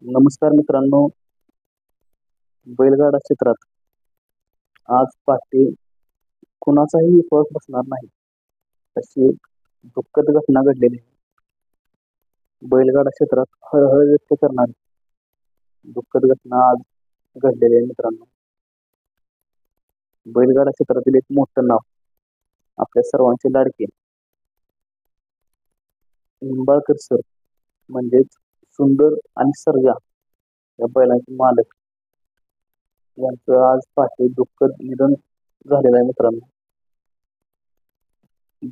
नमस्कार मित्रांनो, बैलगाडा क्षेत्रात आज पहाटे कुणाचाही विश्वास बसणार नाही, अशी एक दुःखद घटना घडलेली आहे. बैलगाडा क्षेत्रात हळहळ व्यक्त करणारी दुःखद घटना आज घडलेली आहे मित्रांनो. बैलगाडा क्षेत्रातील एक मोठं नाव, आपल्या सर्वांचे लाडके निंबाळकर सर म्हणजेच सुंदर आणि सर्जा या बैलांचे मालक यांचं आज पहाटे दुःखद निधन झालेलं आहे मित्रांनो.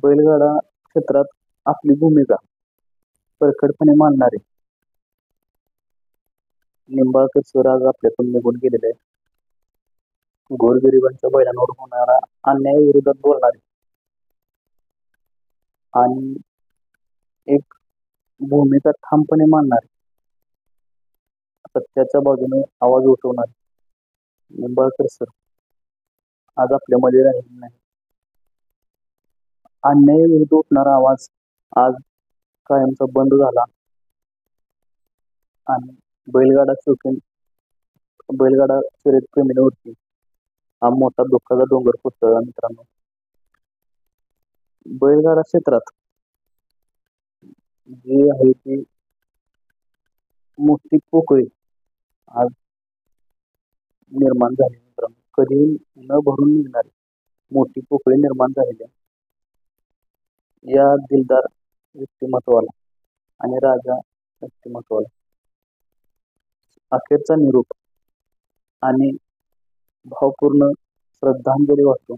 बैलगाडा क्षेत्रात आपली भूमिका परखडपणे मांडणारे निंबाळकर सर आज आपल्यातून निघून गेलेले आहेत. गोरगरिबांच्या बैलांवर होणारा अन्यायाविरोधात बोलणारे आणि एक भूमिका ठामपणे मांडणारे, सत्याच्या बाजूने आवाज उठवणारे निंबाळकर सर आज आपल्यामध्ये राहिलेले नाही. अन्यायाविरुद्ध उठणारा आवाज आज कायमचा बंद झाला आणि बैलगाडा शौकीन बैलगाडा शर्यत प्रेमींवरती हा मोठा दुःखाचा डोंगर कोसळला मित्रांनो. बैलगाडा क्षेत्रात जी आहे ती मोठी पोकळी आज निर्माण झाली मित्रांनो. कधी न भरून निघणारी मोठी पोकळी निर्माण झालेली आहे. या दिलदार व्यक्तिमत्वाला आणि राजा व्यक्तिमत्वाला अखेरचा निरोप आणि भावपूर्ण श्रद्धांजली वाहतो.